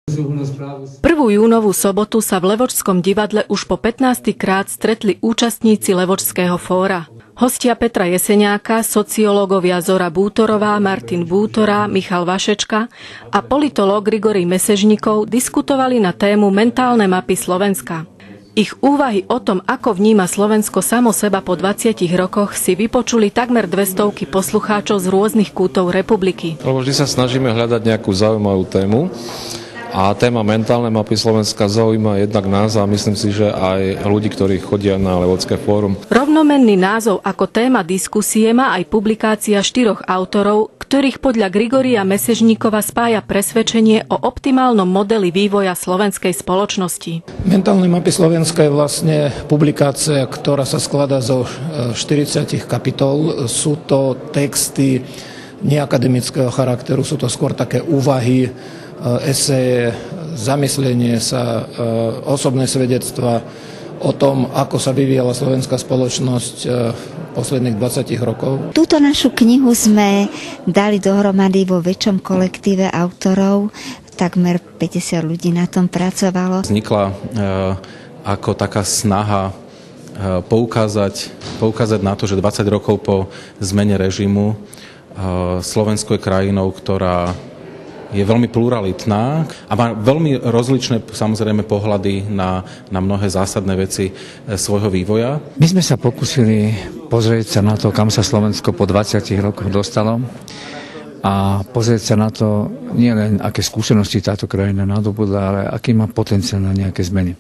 1. júnovú sobotu sa v Levočskom divadle už po 15. krát stretli účastníci Levočského fóra. Hostia Petra Jeseňáka, sociológovia Zora Bútorová, Martin Bútora, Michal Vašečka a politológ Grigorij Mesežníkov diskutovali na tému mentálne mapy Slovenska. Ich úvahy o tom, ako vníma Slovensko samo seba po 20 rokoch, si vypočuli takmer 200 poslucháčov z rôznych kútov republiky. Lebo vždy sa snažíme hľadať nejakú zaujímavú tému. A téma mentálne mapy Slovenska zaujíma jednak nás a myslím si, že aj ľudí, ktorí chodia na Levočské fórum. Rovnomenný názov ako téma diskusie má aj publikácia 4 autorov, ktorých podľa Grigorija Mesežníkova spája presvedčenie o optimálnom modeli vývoja slovenskej spoločnosti. Mentálne mapy Slovenska je vlastne publikácia, ktorá sa skladá zo 40 kapitol. Sú to texty neakademického charakteru, sú to skôr také úvahy, eseje, zamyslenie sa, osobné svedectva o tom, ako sa vyvíjala slovenská spoločnosť posledných 20 rokov. Túto našu knihu sme dali dohromady vo väčšom kolektíve autorov. Takmer 50 ľudí na tom pracovalo. Vznikla ako taká snaha poukázať na to, že 20 rokov po zmene režimu Slovensko je krajinou, ktorá je veľmi pluralitná a má veľmi rozličné samozrejme pohľady na mnohé zásadné veci svojho vývoja. My sme sa pokúsili pozrieť sa na to, kam sa Slovensko po 20 rokoch dostalo a pozrieť sa na to nie len, aké skúsenosti táto krajina nadobudla, ale aký má potenciál na nejaké zmeny.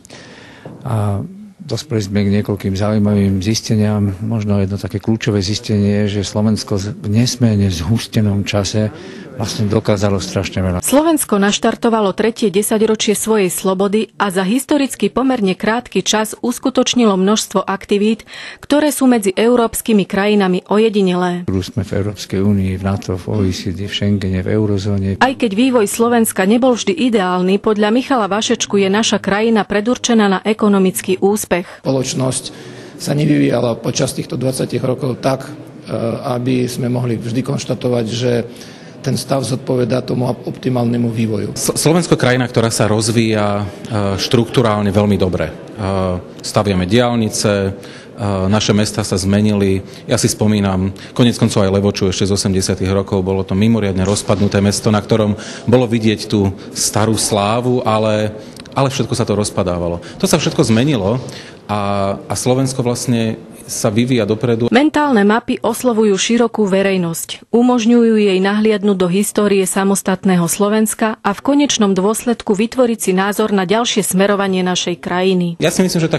A dospeli sme k niekoľkým zaujímavým zisteniam. Možno jedno také kľúčové zistenie je, že Slovensko v nesmierne zhustenom čase vlastne dokázalo strašne veľa. Slovensko naštartovalo 3. desaťročie svojej slobody a za historicky pomerne krátky čas uskutočnilo množstvo aktivít, ktoré sú medzi európskymi krajinami ojedinelé. Sme v Európskej únii, v NATO, v OECD, v Schengene, v eurozóne. Aj keď vývoj Slovenska nebol vždy ideálny, podľa Michala Vašečku je naša krajina predurčená na ekonomický úspech. Spoločnosť sa nevyvíjala počas týchto 20 rokov tak, aby sme mohli vždy konštatovať, že ten stav zodpovedá tomu optimálnemu vývoju. Slovensko je krajina, ktorá sa rozvíja štruktúrálne veľmi dobre. Staviame diaľnice, naše mestá sa zmenili. Ja si spomínam, koniec koncov aj Levoču ešte z 80. rokov, bolo to mimoriadne rozpadnuté mesto, na ktorom bolo vidieť tú starú slávu, ale všetko sa to rozpadávalo. To sa všetko zmenilo a Slovensko vlastne sa vyvíja dopredu. Mentálne mapy oslovujú širokú verejnosť. Umožňujú jej nahliadnúť do histórie samostatného Slovenska a v konečnom dôsledku vytvoriť si názor na ďalšie smerovanie našej krajiny. Ja si myslím, že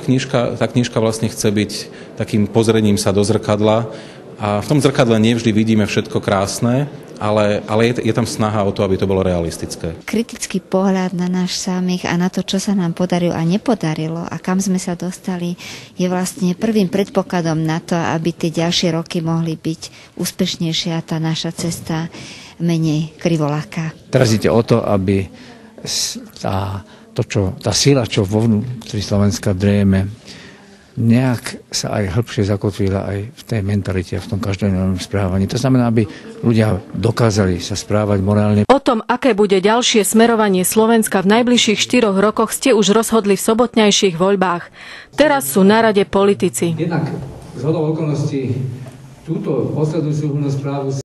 tá knižka vlastne chce byť takým pozrením sa do zrkadla a v tom zrkadle nevždy vidíme všetko krásne, ale je tam snaha o to, aby to bolo realistické. Kritický pohľad na náš samých a na to, čo sa nám podarilo a nepodarilo a kam sme sa dostali, je vlastne prvým predpokladom na to, aby tie ďalšie roky mohli byť úspešnejšie a tá naša cesta menej krivoláka. Teraz ide o to, aby tá sila, čo vo vnútri Slovenska drejeme, nejak sa aj hĺbšie zakotvila aj v tej mentalite, v tom každodennom správaní. To znamená, aby ľudia dokázali sa správať morálne. O tom, aké bude ďalšie smerovanie Slovenska v najbližších 4 rokoch, ste už rozhodli v sobotnejších voľbách. Teraz sú na rade politici. Jednak zhodou okolností túto poslednú súhrnnú správu